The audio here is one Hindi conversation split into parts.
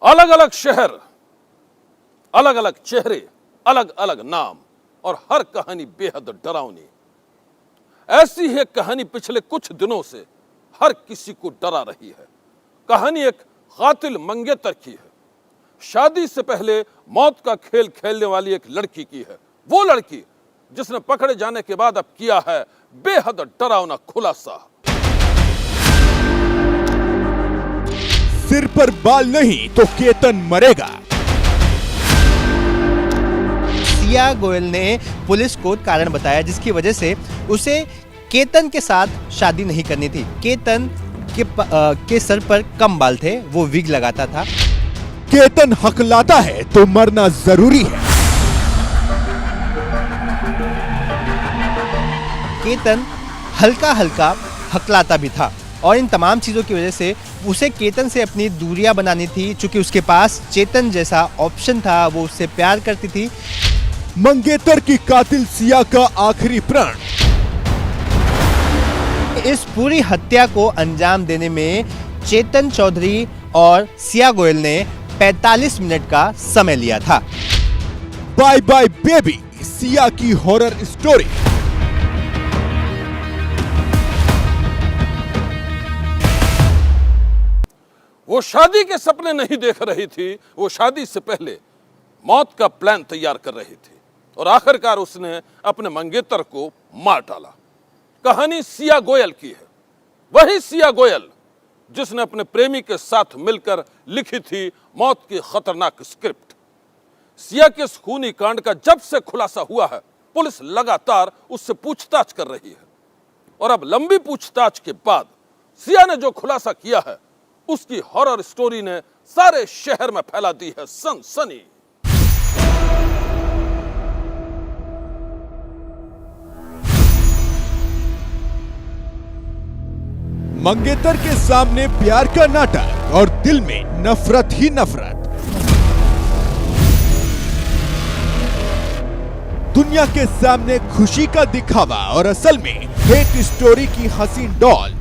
अलग अलग शहर, अलग अलग चेहरे, अलग अलग नाम और हर कहानी बेहद डरावनी। ऐसी ही एक कहानी पिछले कुछ दिनों से हर किसी को डरा रही है। कहानी एक कातिल मंगेतर की है। शादी से पहले मौत का खेल खेलने वाली एक लड़की की है। वो लड़की जिसने पकड़े जाने के बाद अब किया है बेहद डरावना खुलासा। सिर पर बाल नहीं तो केतन मरेगा। सिया गोयल ने पुलिस को कारण बताया जिसकी वजह से उसे केतन के साथ शादी नहीं करनी थी। केतन के सर पर कम बाल थे, वो विग लगाता था। केतन हकलाता है तो मरना जरूरी है। केतन हल्का हल्का हकलाता भी था और इन तमाम चीज़ों की वजह से उसे केतन से अपनी दूरियां बनानी थी। चूंकि उसके पास चेतन जैसा ऑप्शन था, वो उससे प्यार करती थी। मंगेतर की कातिल सिया का आखिरी प्राण। इस पूरी हत्या को अंजाम देने में चेतन चौधरी और सिया गोयल ने 45 मिनट का समय लिया था। बाय बाय बेबी, सिया की हॉरर स्टोरी। वो शादी के सपने नहीं देख रही थी, वो शादी से पहले मौत का प्लान तैयार कर रही थी और आखिरकार उसने अपने मंगेतर को मार डाला। कहानी सिया गोयल की है। वही सिया गोयल जिसने अपने प्रेमी के साथ मिलकर लिखी थी मौत की खतरनाक स्क्रिप्ट। सिया के इस खूनी कांड का जब से खुलासा हुआ है, पुलिस लगातार उससे पूछताछ कर रही है और अब लंबी पूछताछ के बाद सिया ने जो खुलासा किया है, उसकी हॉरर स्टोरी ने सारे शहर में फैला दी है सनसनी। मंगेतर के सामने प्यार का नाटक और दिल में नफरत ही नफरत। दुनिया के सामने खुशी का दिखावा और असल में हेट स्टोरी की हसीन डॉल।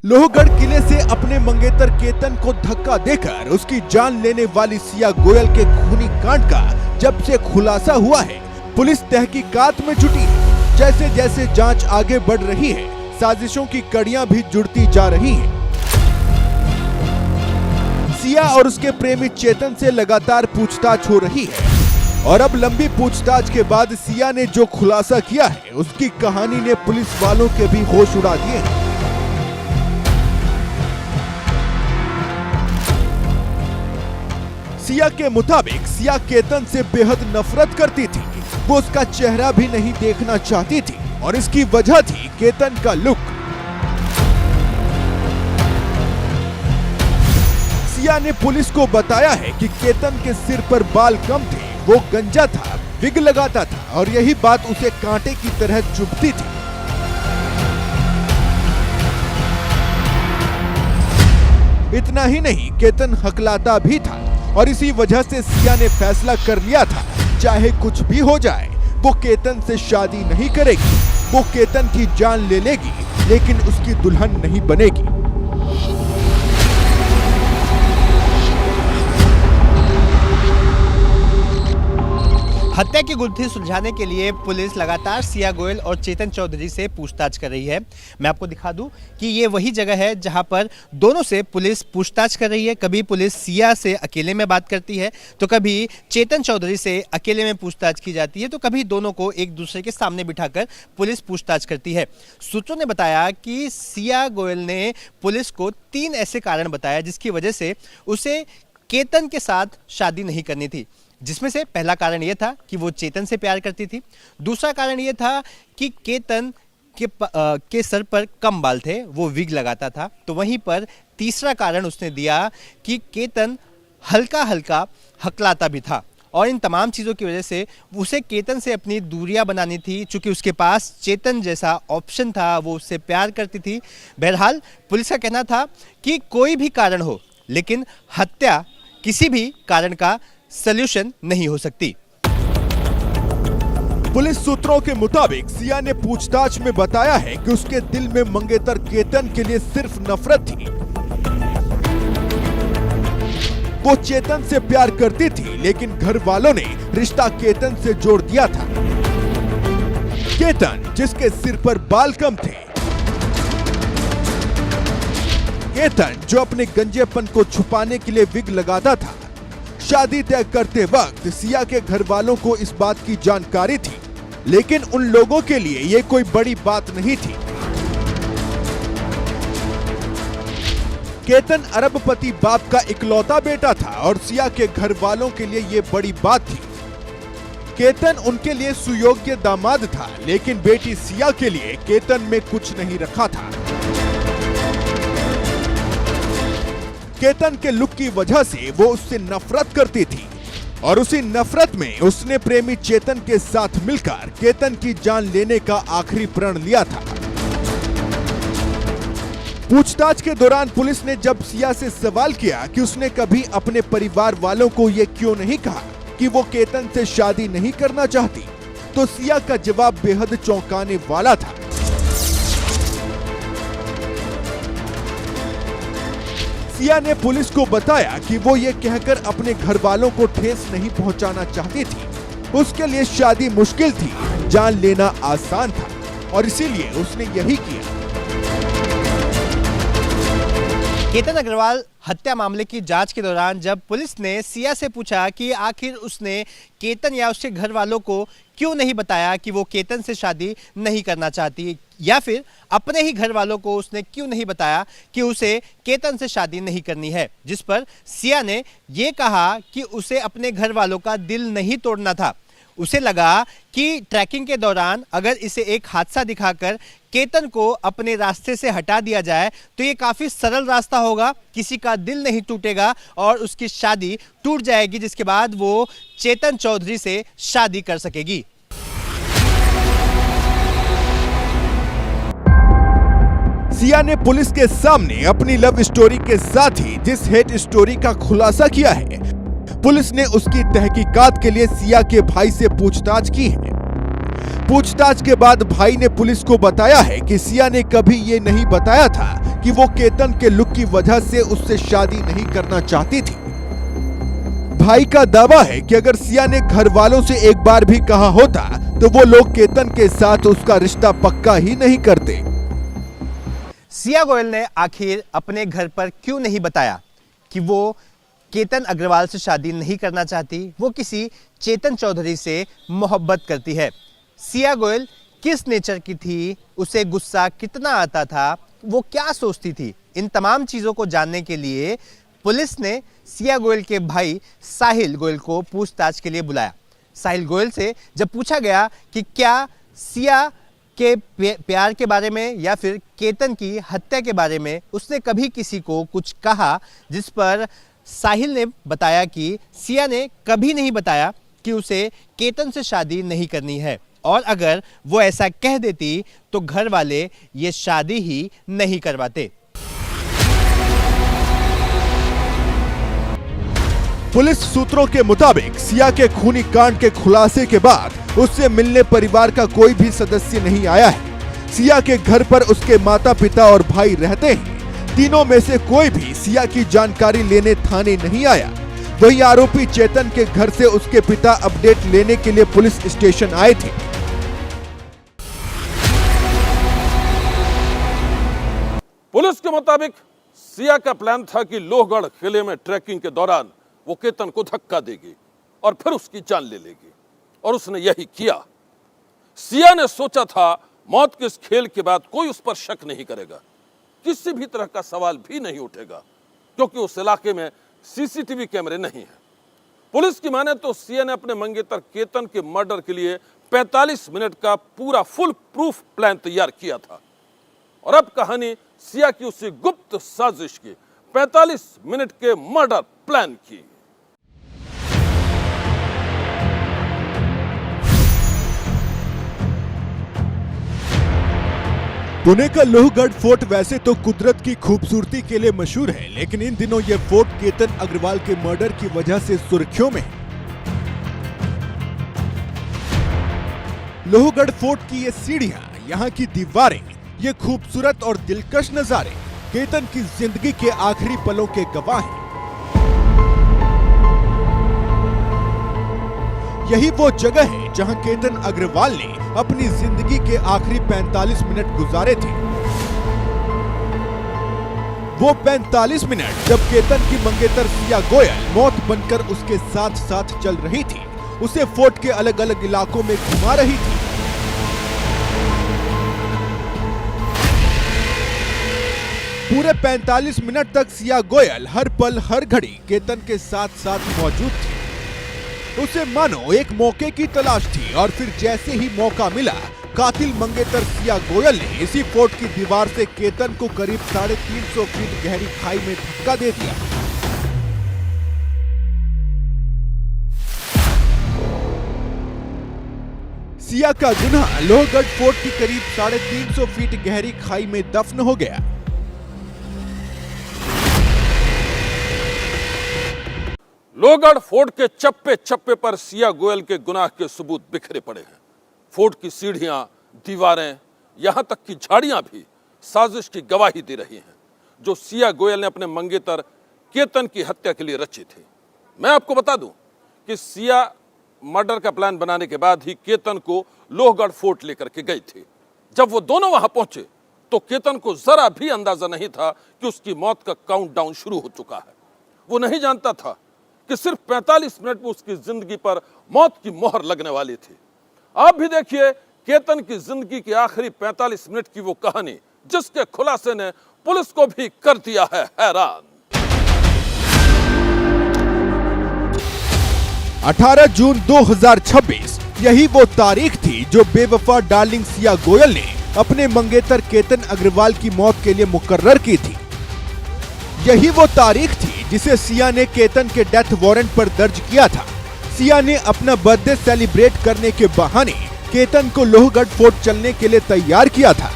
लोहगढ़ किले से अपने मंगेतर केतन को धक्का देकर उसकी जान लेने वाली सिया गोयल के खूनी कांड का जब से खुलासा हुआ है, पुलिस तहकीकात में जुटी है। जैसे जैसे जांच आगे बढ़ रही है, साजिशों की कड़ियां भी जुड़ती जा रही हैं। सिया और उसके प्रेमी चेतन से लगातार पूछताछ हो रही है और अब लंबी पूछताछ के बाद सिया ने जो खुलासा किया है, उसकी कहानी ने पुलिस वालों के भी होश उड़ा दिए हैं। सिया के मुताबिक सिया केतन से बेहद नफरत करती थी। वो उसका चेहरा भी नहीं देखना चाहती थी और इसकी वजह थी केतन का लुक। सिया ने पुलिस को बताया है कि केतन के सिर पर बाल कम थे, वो गंजा था, विग लगाता था और यही बात उसे कांटे की तरह चुभती थी। इतना ही नहीं, केतन हकलाता भी था और इसी वजह से सिया ने फैसला कर लिया था, चाहे कुछ भी हो जाए वो केतन से शादी नहीं करेगी। वो केतन की जान ले लेगी लेकिन उसकी दुल्हन नहीं बनेगी। हत्या की गुत्थी सुलझाने के लिए पुलिस लगातार सिया गोयल और चेतन चौधरी से पूछताछ कर रही है। मैं आपको दिखा दूं कि ये वही जगह है जहां पर दोनों से पुलिस पूछताछ कर रही है। कभी पुलिस सिया से अकेले में बात करती है, तो कभी चेतन चौधरी से अकेले में पूछताछ की जाती है, तो कभी दोनों को एक दूसरे के सामने बिठाकर पुलिस पूछताछ करती है। सूत्रों ने बताया कि सिया गोयल ने पुलिस को 3 ऐसे कारण बताया जिसकी वजह से उसे केतन के साथ शादी नहीं करनी थी। जिसमें से पहला कारण यह था कि वो चेतन से प्यार करती थी। दूसरा कारण यह था कि केतन के सर पर कम बाल थे, वो विग लगाता था। तो वहीं पर तीसरा कारण उसने दिया कि केतन हल्का हल्का हकलाता भी था और इन तमाम चीज़ों की वजह से उसे केतन से अपनी दूरियां बनानी थी। चूंकि उसके पास चेतन जैसा ऑप्शन था, वो उससे प्यार करती थी। बहरहाल पुलिस का कहना था कि कोई भी कारण हो, लेकिन हत्या किसी भी कारण का सॉल्यूशन नहीं हो सकती। पुलिस सूत्रों के मुताबिक सिया ने पूछताछ में बताया है कि उसके दिल में मंगेतर केतन के लिए सिर्फ नफरत थी। वो चेतन से प्यार करती थी, लेकिन घर वालों ने रिश्ता केतन से जोड़ दिया था। केतन जिसके सिर पर बाल कम थे, केतन जो अपने गंजेपन को छुपाने के लिए विग लगाता था। शादी तय करते वक्त सिया के घर वालों को इस बात की जानकारी थी, लेकिन उन लोगों के लिए ये कोई बड़ी बात नहीं थी। केतन अरबपति बाप का इकलौता बेटा था और सिया के घर वालों के लिए ये बड़ी बात थी। केतन उनके लिए सुयोग्य दामाद था, लेकिन बेटी सिया के लिए केतन में कुछ नहीं रखा था। केतन के लुक की वजह से वो उससे नफरत करती थी और उसी नफरत में उसने प्रेमी चेतन के साथ मिलकर केतन की जान लेने का आखिरी प्रण लिया था। पूछताछ के दौरान पुलिस ने जब सिया से सवाल किया कि उसने कभी अपने परिवार वालों को ये क्यों नहीं कहा कि वो केतन से शादी नहीं करना चाहती, तो सिया का जवाब बेहद चौंकाने वाला था। सिया ने पुलिस को बताया कि वो ये कहकर अपने घर वालों को ठेस नहीं पहुंचाना चाहती थी। उसके लिए शादी मुश्किल थी, जान लेना आसान था और इसीलिए उसने यही किया। केतन अग्रवाल हत्या मामले की जांच के दौरान जब पुलिस ने सिया से पूछा कि आखिर उसने केतन या उसके घर वालों को क्यों नहीं बताया कि वो केतन से शादी नहीं करना चाहती, या फिर अपने ही घर वालों को उसने क्यों नहीं बताया कि उसे केतन से शादी नहीं करनी है, जिस पर सिया ने ये कहा कि उसे अपने घर वालों का दिल नहीं तोड़ना था। उसे लगा कि ट्रैकिंग के दौरान अगर इसे एक हादसा दिखाकर केतन को अपने रास्ते से हटा दिया जाए तो ये काफी सरल रास्ता होगा, किसी का दिल नहीं टूटेगा और उसकी शादी टूट जाएगी, जिसके बाद वो चेतन चौधरी से शादी कर सकेगी। सिया ने पुलिस के सामने अपनी लव स्टोरी के साथ ही जिस हेट स्टोरी का खुलासा किया है, पुलिस ने उसकी तहकीकात के लिए सिया के भाई से पूछताछ की है। पूछताछ के बाद भाई ने पुलिस को बताया है कि सिया ने कभी ये नहीं बताया था कि वो केतन के लुक की वजह से उससे शादी नहीं करना चाहती थी। भाई का दावा है कि अगर सिया ने घर वालों से एक बार भी कहा होता तो वो लोग केतन के साथ उसका रिश्ता पक्का ही नहीं करते। सिया गोयल ने आखिर अपने घर पर क्यों नहीं बताया कि वो केतन अग्रवाल से शादी नहीं करना चाहती, वो किसी चेतन चौधरी से मोहब्बत करती है। सिया गोयल किस नेचर की थी, उसे गुस्सा कितना आता था, वो क्या सोचती थी, इन तमाम चीज़ों को जानने के लिए पुलिस ने सिया गोयल के भाई साहिल गोयल को पूछताछ के लिए बुलाया। साहिल गोयल से जब पूछा गया कि क्या सिया के प्यार के बारे में या फिर केतन की हत्या के बारे में उसने कभी किसी को कुछ कहा, जिस पर साहिल ने बताया कि सिया ने कभी नहीं बताया कि उसे केतन से शादी नहीं करनी है और अगर वो ऐसा कह देती तो घर वाले ये शादी ही नहीं करवाते। पुलिस सूत्रों के मुताबिक सिया के खूनी कांड के खुलासे के बाद उससे मिलने परिवार का कोई भी सदस्य नहीं आया है। सिया के घर पर उसके माता पिता और भाई रहते हैं। तीनों में से कोई भी सिया की जानकारी लेने थाने नहीं आया। वही आरोपी चेतन के घर से उसके पिता अपडेट लेने के लिए पुलिस स्टेशन आए थे। पुलिस के मुताबिक सिया का प्लान था कि लोहगढ़ किले में ट्रैकिंग के दौरान वो केतन को धक्का देगी और फिर उसकी जान ले लेगी, और उसने यही किया। सिया ने सोचा था मौत के इस खेल के बाद कोई उस पर शक नहीं करेगा, किसी भी तरह का सवाल भी नहीं उठेगा, क्योंकि उस इलाके में सीसीटीवी कैमरे नहीं है। पुलिस की माने तो सिया ने अपने मंगेतर केतन के मर्डर के लिए 45 मिनट का पूरा फुल प्रूफ प्लान तैयार किया था, और अब कहानी सिया की उसी गुप्त साजिश की 45 मिनट के मर्डर प्लान की। पुणे का लोहगढ़ फोर्ट वैसे तो कुदरत की खूबसूरती के लिए मशहूर है, लेकिन इन दिनों यह फोर्ट केतन अग्रवाल के मर्डर की वजह से सुर्खियों में है। लोहगढ़ फोर्ट की ये सीढ़ियां, यहाँ की दीवारें, ये खूबसूरत और दिलकश नजारे केतन की जिंदगी के आखिरी पलों के गवाह हैं। यही वो जगह है जहां केतन अग्रवाल ने अपनी जिंदगी के आखिरी 45 मिनट गुजारे थे। वो 45 मिनट जब केतन की मंगेतर सिया गोयल मौत बनकर उसके साथ साथ चल रही थी, उसे फोर्ट के अलग अलग इलाकों में घुमा रही थी। पूरे 45 मिनट तक सिया गोयल हर पल हर घड़ी केतन के साथ साथ मौजूद थी। उसे मानो एक मौके की तलाश थी और फिर जैसे ही मौका मिला, कातिल मंगेतर सिया गोयल ने इसी फोर्ट की दीवार से केतन को करीब 350 फीट गहरी खाई में धक्का दे दिया। सिया का गुनाह लोहगढ़ फोर्ट की करीब 350 फीट गहरी खाई में दफन हो गया। लोहगढ़ फोर्ट के चप्पे चप्पे पर सिया गोयल के गुनाह के सबूत बिखरे पड़े हैं। फोर्ट की सीढ़ियां, दीवारें, यहां तक कि झाड़ियां भी साजिश की गवाही दे रही हैं, जो सिया गोयल ने अपने मंगेतर केतन की हत्या के लिए रची थी। मैं आपको बता दूं कि सिया मर्डर का प्लान बनाने के बाद ही केतन को लोहगढ़ फोर्ट लेकर के गई थी। जब वो दोनों वहां पहुंचे तो केतन को जरा भी अंदाजा नहीं था कि उसकी मौत का काउंटडाउन शुरू हो चुका है। वो नहीं जानता था कि सिर्फ 45 मिनट में उसकी जिंदगी पर मौत की मोहर लगने वाली थी। आप भी देखिए केतन की जिंदगी की आखिरी 45 मिनट की वो कहानी, जिसके खुलासे ने पुलिस को भी कर दिया है हैरान। 18 जून 2026 यही वो तारीख थी जो बेवफा डार्लिंग सिया गोयल ने अपने मंगेतर केतन अग्रवाल की मौत के लिए मुकर्रर की थी। यही वो तारीख थी जिसे सिया ने केतन के डेथ वारंट पर दर्ज किया था। सिया ने अपना बर्थडे सेलिब्रेट करने के बहाने केतन को लोहगढ़ फोर्ट चलने के लिए तैयार किया था।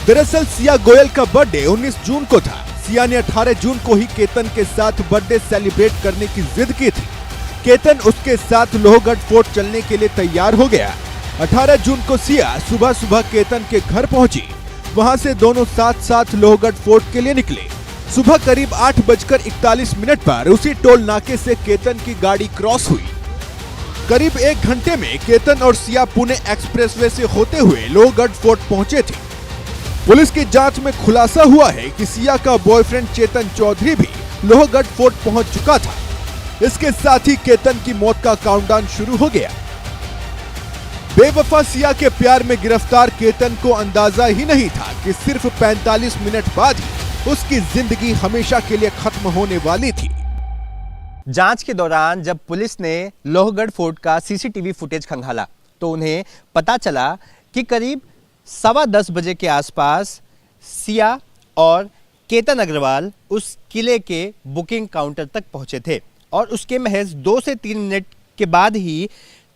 दरअसल सिया गोयल का बर्थडे 19 जून को था। सिया ने 18 जून को ही केतन के साथ बर्थडे सेलिब्रेट करने की जिद की थी। केतन उसके साथ लोहगढ़ फोर्ट चलने के लिए तैयार हो गया। 18 जून को सिया सुबह सुबह केतन के घर पहुंची। वहां से दोनों साथ साथ लोहगढ़ फोर्ट के लिए निकले। सुबह करीब 8:41 पर उसी टोल नाके से केतन की गाड़ी क्रॉस हुई। करीब 1 घंटे में केतन और सिया पुणे एक्सप्रेसवे से होते हुए लोहगढ़ फोर्ट पहुंचे थे। पुलिस की जांच में खुलासा हुआ है कि सिया का बॉयफ्रेंड चेतन चौधरी भी लोहगढ़ फोर्ट पहुंच चुका था। इसके साथ ही केतन की मौत का काउंटडाउन शुरू हो गया। बेवफा सिया के प्यार में गिरफ्तार केतन को अंदाजा ही नहीं था कि सिर्फ 45 मिनट बाद ही उसकी जिंदगी हमेशा के लिए खत्म होने वाली थी। जांच के दौरान जब पुलिस ने लोहगढ़ फोर्ट का सीसीटीवी फुटेज खंगाला तो उन्हें पता चला कि करीब 10:15 बजे के आसपास सिया और केतन अग्रवाल उस किले के बुकिंग काउंटर तक पहुंचे थे और उसके महज 2 से 3 मिनट के बाद ही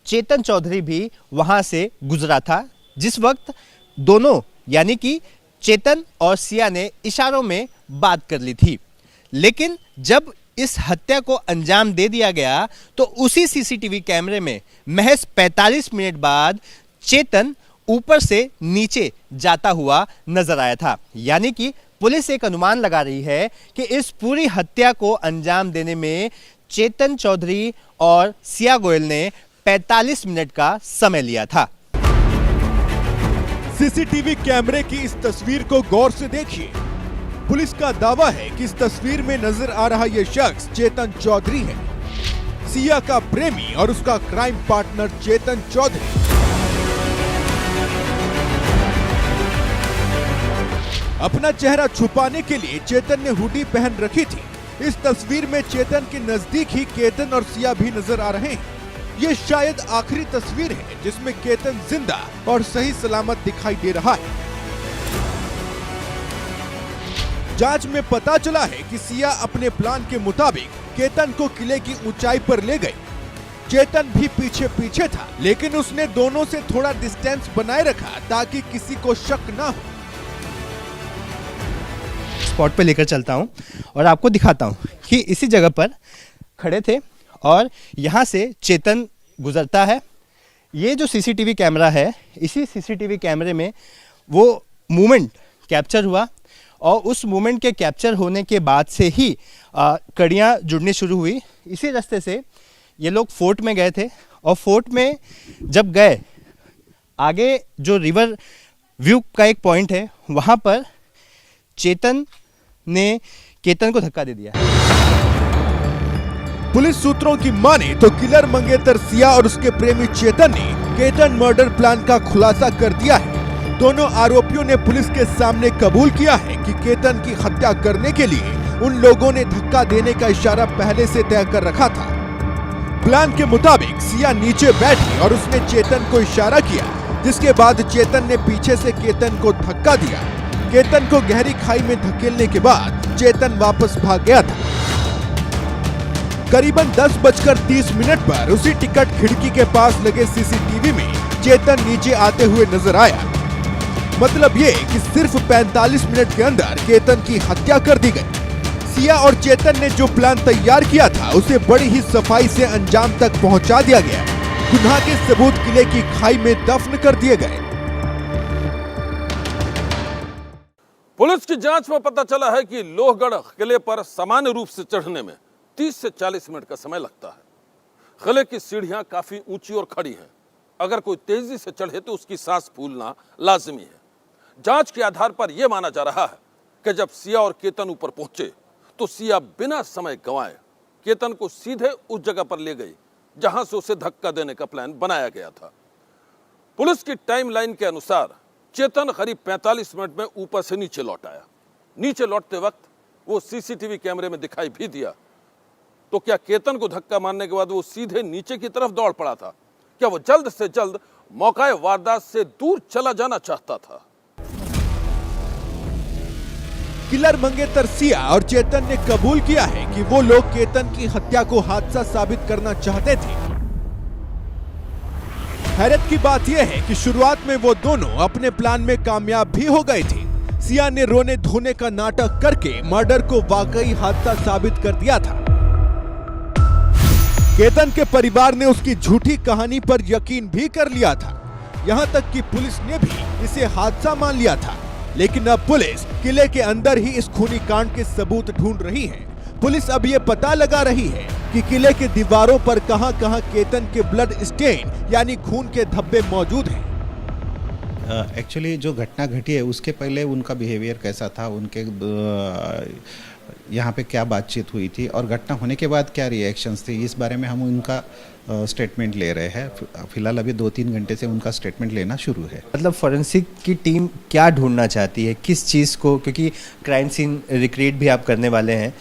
चेतन चौधरी भी वहां से गुजरा था, जिस वक्त दोनों यानी कि चेतन और सिया ने इशारों में बात कर ली थी। लेकिन जब इस हत्या को अंजाम दे दिया गया तो उसी सीसीटीवी कैमरे में महज 45 मिनट बाद चेतन ऊपर से नीचे जाता हुआ नजर आया था। यानी कि पुलिस एक अनुमान लगा रही है कि इस पूरी हत्या को अंजाम देने में चेतन चौधरी और सिया गोयल ने 45 मिनट का समय लिया था। सीसीटीवी कैमरे की इस तस्वीर को गौर से देखिए। पुलिस का दावा है कि इस तस्वीर में नजर आ रहा यह शख्स चेतन चौधरी है, सिया का प्रेमी और उसका क्राइम पार्टनर चेतन चौधरी। अपना चेहरा छुपाने के लिए चेतन ने हुडी पहन रखी थी। इस तस्वीर में चेतन के नजदीक ही केतन और सिया भी नजर आ रहे हैं। ये शायद आखिरी तस्वीर है जिसमें केतन जिंदा और सही सलामत दिखाई दे रहा है। जांच में पता चला है कि सिया अपने प्लान के मुताबिक केतन को किले की ऊंचाई पर ले गई। चेतन भी पीछे पीछे था, लेकिन उसने दोनों से थोड़ा डिस्टेंस बनाए रखा ताकि किसी को शक ना हो। स्पॉट पे लेकर चलता हूं और आपको दिखाता हूं कि इसी जगह पर खड़े थे और यहां से चेतन गुजरता है। ये जो सीसीटीवी कैमरा है, इसी सीसीटीवी कैमरे में वो मूवमेंट कैप्चर हुआ और उस मूवमेंट के कैप्चर होने के बाद से ही कड़ियाँ जुड़नी शुरू हुई। इसी रास्ते से ये लोग फोर्ट में गए थे और फोर्ट में जब गए, आगे जो रिवर व्यू का एक पॉइंट है, वहाँ पर चेतन ने केतन को धक्का दे दिया। पुलिस सूत्रों की माने तो किलर मंगेतर सिया और उसके प्रेमी चेतन ने केतन मर्डर प्लान का खुलासा कर दिया है। दोनों आरोपियों ने पुलिस के सामने कबूल किया है कि केतन की हत्या करने के लिए उन लोगों ने धक्का देने का इशारा पहले से तय कर रखा था। प्लान के मुताबिक सिया नीचे बैठी और उसने चेतन को इशारा किया, जिसके बाद चेतन ने पीछे से केतन को धक्का दिया। केतन को गहरी खाई में धकेलने के बाद चेतन वापस भाग गया था। करीबन 10:30 पर उसी टिकट खिड़की के पास लगे सीसीटीवी में चेतन नीचे आते हुए नजर आया। मतलब ये कि सिर्फ 45 मिनट के अंदर केतन की हत्या कर दी गई। सिया और चेतन ने जो प्लान तैयार किया था उसे बड़ी ही सफाई से अंजाम तक पहुंचा दिया गया। गुनाह के सबूत किले की खाई में दफन कर दिए गए। पुलिस की जांच में पता चला है कि लोहगढ़ किले पर सामान्य रूप से चढ़ने में 30 से 40 मिनट का समय लगता है। किले की सीढ़ियां काफी ऊंची और खड़ी हैं। अगर कोई तेजी से चढ़े तो उसकी सांस फूलना लाजिमी है। जांच के आधार पर यह माना जा रहा है कि जब सिया और केतन ऊपर पहुंचे तो सिया बिना समय गंवाए केतन को सीधे उस जगह पर ले गई जहां से उसे धक्का देने का प्लान बनाया गया था। पुलिस की टाइमलाइन के अनुसार चेतन करीब 45 मिनट में ऊपर से नीचे लौट आया। नीचे लौटते वक्त वो सीसीटीवी कैमरे में दिखाई भी दिया। तो क्या केतन को धक्का मारने के बाद वो सीधे नीचे की तरफ दौड़ पड़ा था? क्या वो जल्द से जल्द मौका वारदात से दूर चला जाना चाहता था? किलर मंगेतर सिया और चेतन ने कबूल किया है कि वो लोग केतन की हत्या को हादसा साबित करना चाहते थे। हैरत की बात यह है कि शुरुआत में वो दोनों अपने प्लान में कामयाब भी हो गए थे। सिया ने रोने धोने का नाटक करके मर्डर को वाकई हादसा साबित कर दिया था। केतन के परिवार ने उसकी झूठी कहानी पर यकीन भी कर लिया था। यहां तक कि पुलिस ने भी इसे हादसा मान लिया था। लेकिन अब पुलिस किले के अंदर ही इस खूनी कांड के सबूत ढूंढ रही है। पुलिस अब ये पता लगा रही है कि किले के दीवारों पर कहां-कहां केतन के ब्लड स्टेन यानी खून के धब्बे मौजूद हैं। एक्चुअली जो घटना घटी है उसके पहले उनका बिहेवियर कैसा था, उनके यहाँ पे क्या बातचीत हुई थी और घटना होने के बाद क्या रिएक्शंस थी, इस बारे में हम उनका स्टेटमेंट ले रहे हैं। फिलहाल अभी 2-3 घंटे से उनका स्टेटमेंट लेना शुरू है। मतलब फॉरेंसिक की टीम क्या ढूंढना चाहती है, किस चीज़ को, क्योंकि क्राइम सीन रिक्रिएट भी आप करने वाले हैं,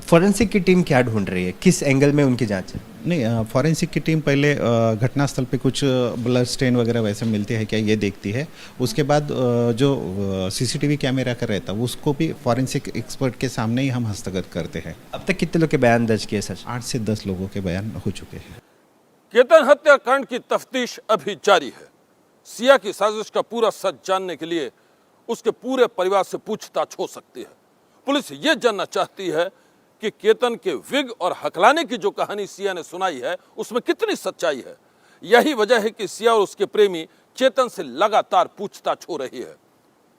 फॉरेंसिक की टीम क्या ढूंढ रही है, किस एंगल में उनकी जांच है? नहीं, फॉरेंसिक की टीम पहले घटनास्थल पे कुछ ब्लड स्टेन वगैरह वैसे मिलते हैं क्या ये देखती है। उसके बाद जो सीसीटीवी कैमरा का रहता है उसको भी फॉरेंसिक एक्सपर्ट के सामने ही हम हस्तगत करते हैं। अब तक कितने लोग के बयान दर्ज किए सर? 8 से 10 लोगों के बयान हो चुके हैं। केतन हत्याकांड की तफ्तीश अभी जारी है। सिया की साजिश का पूरा सच जानने के लिए उसके पूरे परिवार से पूछताछ हो सकती है। पुलिस ये जानना चाहती है कि केतन के विग और हकलाने की जो कहानी सिया ने सुनाई है उसमें कितनी सच्चाई है। यही वजह है कि सिया और उसके प्रेमी चेतन से लगातार पूछताछ हो रही है।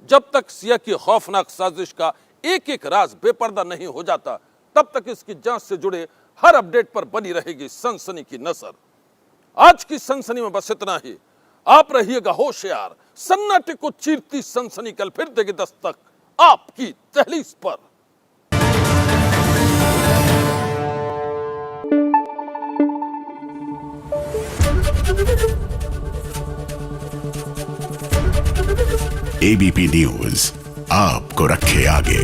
जब तक सिया की खौफनाक साजिश का एक एक राज बेपर्दा नहीं हो जाता तब तक इसकी जांच से जुड़े हर अपडेट पर बनी रहेगी सनसनी की नजर। आज की सनसनी में बस इतना ही। आप रहिएगा होशियार। सन्नाटे को चीरती सनसनी कल फिर देगी दस्तक आपकी दहलीज पर। एबीपी न्यूज आपको रखे आगे।